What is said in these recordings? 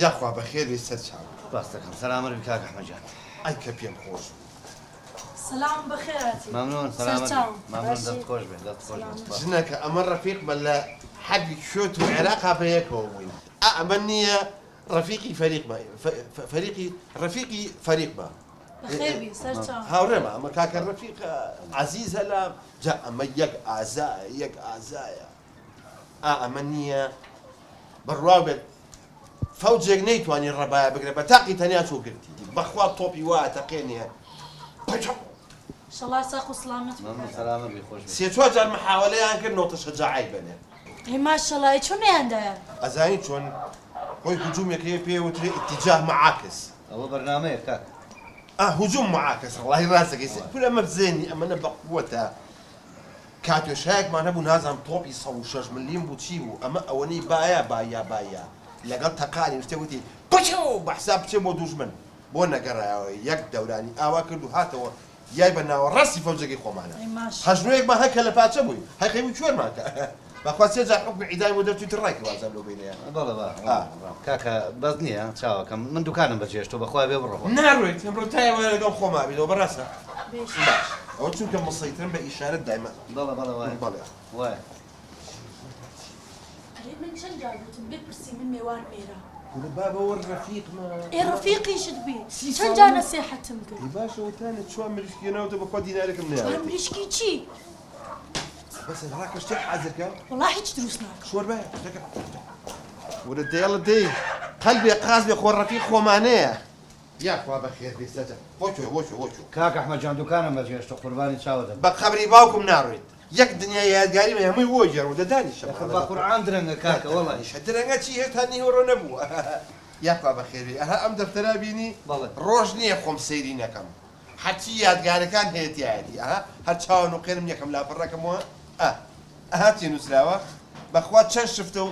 یاخوا بەخێری سەر چاو. باس دەکەم سەلامت بی کاک ئەحمەد جان. ئای کە پێم خۆش. سلام بەخێراتی. مەمنون سەلامت مەمنون دەست خۆش بێ دەست خۆش بێ. ژنەکە ئەمە ڕەفیق بە لە حەدی شۆت و عێراقا بەیەکەوە بووین. ئەمە نییە ڕەفیقی فەریقمە ڕەفیقی فەریقمە. بەخێبی سەر چاو. هاوڕێمە ئەمە کاکە ڕەفیق عەزیزە لە جا ئەمە یەک ئازایە. ئەمە نییە بڕواو بێت فەوجێک نەیتوانی ڕەبایە بگرێت بە تاقی تەنیا چۆ گرتی بەخوا تۆپی وایە تەقێنێ شەڵا ساق و سڵامەت سەلامت بی خۆش سێ چوار جار محاولەیان کرد نۆتە شەجاعی بنێ هی ماشەڵای چۆنیاندایە ئەزانی چۆن خۆی هجوومێکی پێوترێ ئیتیجاه معاکس ئەوە بەرنامەیە کاک هجوم معاکس وڵاهی ڕاستەکەی پول ئەمە بزێنی ئەمەنە بەقووەتە کاتێشایەکمان هەبوو نازانم تۆپی 106 ملیم بوو چی بوو ئەمە ئەوەنەی باە لەگەڵ تەقانی شتێوتی بچەوە بەحساب بچێ بۆ دوژمن بۆ نەگەڕایەوە یەک دەورانی ئاوا کرد و هاتەوە یای بە ناوە ڕاستی فەوجەکەی خۆمانە هەژنوەیەکمان هەکە لە پاچە بووی هەقەی چۆرمانکە بەخوا سێ جار حکمی عیدای بۆ دەرچووی ڕای وازم لەو بینەیە کاکە بەس نییە چاوەکەم من دوکانم بەجێشتۆ بەخوا بێ بڕۆ ناڕۆیت ئەمڕۆ تایەوە لەگەڵ خۆما بیتەوە بەڕاستە ئەوە چونکە مەسەیترم بە ئیشارەت دایمە بەڵێ وایە من چەند جار گوتم بپرسی من میوان مێرە بابەوە ڕەفیقمە ڕەفیقیشت بی چەند جار نەسیحەتم کرد باشەوە تانە چوان مریشکێنەوەتە بەخوا دیینارێکم نێ چوار مریشکی چی؟ بەس ڕاکە شتێک حازرکە وەڵا هیچ دروست ناکەم شۆر بایە وەرە دێڵە دەی قەلبێ قاز بێ خۆ ڕەفیق خۆمانەیە یاخوا بەخێر بێستە بۆچۆ کاک ئەحمەد جان دوکانم بەجێشتۆ قوربانی چاوە دەبم بە قەبری باوکم ناڕۆیت یەک دنیا یادگاری مە هەمووی وۆ گەڕ و دەدانی شەڕ بە قورئان درەنگە کاکە وەڵی درەنگە چی هێتا نیوەڕۆ نەبووە یاخوا بەخێری ئەها ئەم دەفتەرا بینی ڕۆژ نییە خۆم سەیری نەکەم حەچی یادگارەکان هەیەتیایەتی ئەها هەر چاوان و قێرم یەکەم لاپەڕەکەمەوە ئەها چی نووسراوە بەخوا چەند شفتە و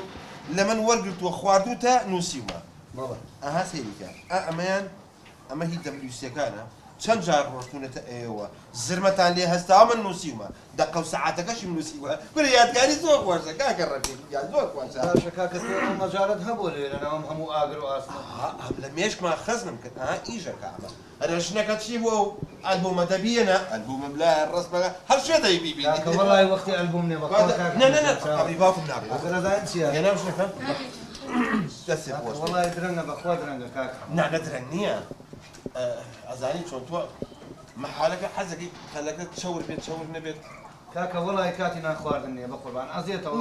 لە من وەرگرتووە خواردوتە نووسیومە ئەها سەیریکە ئەمەیان ئەمە هیچ دەمنووسیەکانە چەند جار ڕۆشتونەتە ئێوە زرمەتان لێ هەستاوە من نووسیومە دەقە و سەعاتەکەشم نووسیوە گورە یادگاری زۆر خۆشە کاکە ڕەفیق زۆر خۆشە باشە کاکە تۆ مەجارەت هەبوو لێرەنەوەم هەموو ئاگر و ئاسمە لە مێشکمان خەزمم کرد ئیژەکە ئەمە ئەرەژنەکە چی بووە و ئەلبومە دەبیێنە ئەلبومم لە ڕستمەگە هەر شوێ دەی بیبینی وەڵای وەختی ئەلبوم نێ قەبری باوکم نابێت ئەگەرەدان چییە هێنام شنەکە دەستێ بۆش وەڵای درەنگە بەخوا درەنگە کاکە نانە درەنگ نییە ئەزانی چۆن تۆ محالەکە حەزەکەی خەلەکە چەور بێت چەور نەبێت کاکە وەڵای کاتی نان خواردن نییە بە قوربان ئەزیێتەوە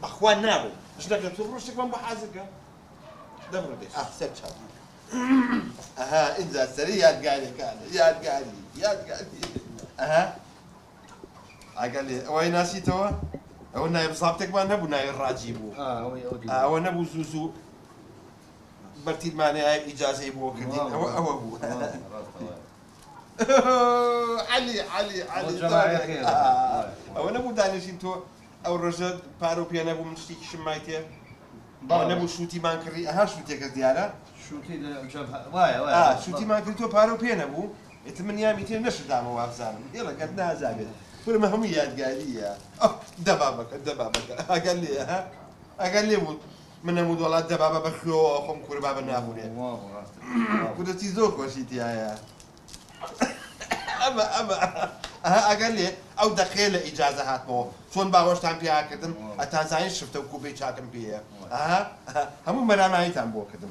بەخوا نابێت ژنەکە تۆ ڕۆژێکمان بە حازەکە دەبڕ دێ سەر چاو ئەها ئینجا سەری یادگاریەکانە یادگاری ئەها ئەگەلێ ئەوەی ناسیتەوە ئەوە نایب ساابتێکمان نەبوو ناوی ڕاجی بوو ئەوە نەبوو زوو بەرتیلمانەیە ئیجازەی بۆ کردین ئەوە بوو علی ئەوە نەبوو دانیشین تۆ ئەو ڕۆژە پارە و پێ نەبوو من شتێکی شمای تێ نەبوو شووتیمان کردی ئەها شووتێکە دیارە شووتیمان کردی تۆ پارە و پێ نەبوو ئێتر من یامی تێ نەشدامە وابزانم ئێڵەکەت نازابێت پرمە هەموو یادگاریە دەبابەکە ئەگەر لێ بوو من نەموو وڵات دەبابە بەخیەوە خۆم کووربابە نابوونێ کودەتی زۆر خۆشیتیایە ئەمە ئەگەر لێ ئەو دەخێ لە ئیجازە هاتمەوە چۆن باوەشتان پیاکردم ئەتانزانین شفتە و کوبەی چاکم پێیە هەموو مەراماییتان بۆ کردم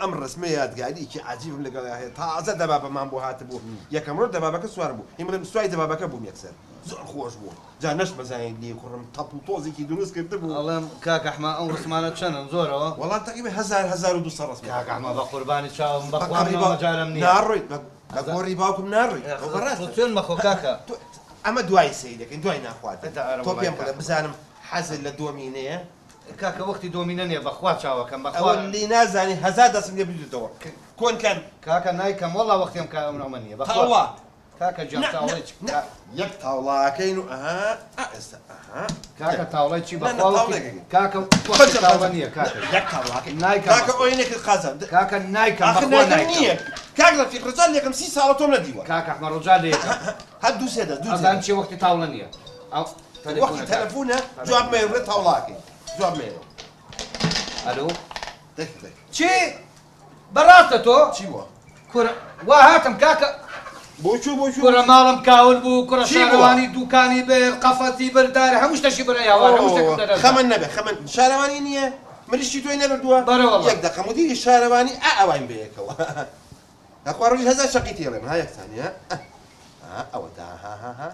ئەم ڕسمە یادگاریکی عجیبم لەگەڵ هەیە تازە دەبابەمان بۆ هاتبوو یەکەم ڕۆژ دەبابەکە سوارم بوو ئیمرم سوای دەبابەکە بووم یەکسەر زۆر خۆش بوو جا نەش بەزانین لێ کوڕم تەپ و تۆزێکی دروست کرده بوو ئەڵێم کاک ئەحمە ئەو ڕسمانە چەندن زۆرەوە وەڵام تەقریبا 1200 ڕسم کاک ئەحمە بە قوربانی چاوم بەخوا جارم نییە ناڕۆیت بە گۆڕی باوکم ناڕۆیت چۆن مەخۆ کاکە ئەمە دوای سەی دەکەین دوای ناخوات تۆ پێم بڵێ بزانم حەزت لە دۆمینەیە کاکە وەختی دۆمینە نیە بەخوا چاوەکەم ئەوە بەخوا لی نازانی 1000 دەسم لێ بریتەوە کۆنکەن کاکە نایکەم وەڵا وەختیم کامەمە نییە تاوڵا کاکە جام تاوڵی یەک تاوڵاکەین و ئێستا کاکە تاوڵی چی بەخوا کاکە تاوڵە نییە کاکە یەک تاوڵاکەی نایکەم کاکە ئۆینێکت خازان کاکە نایکەم بەخوا نایکەم کاک ڕەفیق ڕجال لێکم 30 ساڵە تۆم نەدیوە کاکە ئەحمە ڕۆژا لێکەم هەر دوو سێ دەست دوو ئەزان چی وەختی تاوڵە نییە وەختی تەلەفۆنە جواب مێڕێ تاوڵاکەی جواب مێرە ئەلۆ چی بەڕاستە تۆ چی بووە؟ وا هاتم کاکە بۆ کوڕە ماڵم کاول بوو کوڕە شارەوانی دووکانی بێ قەفەتی بەردارە هەموو شتەشی بەرە یاوان هەموو شتێکم دەدەن خەمن نەبێ خەمن شارەوانی نییە مریشتی توی نەبردووە یەک دەقەم و دیری شارەوانی ئەوان بەیەکەوە ئەخوا ڕۆژی هەزار شەقی تێڵێم ها یەکسانی ها ئەوە دا ها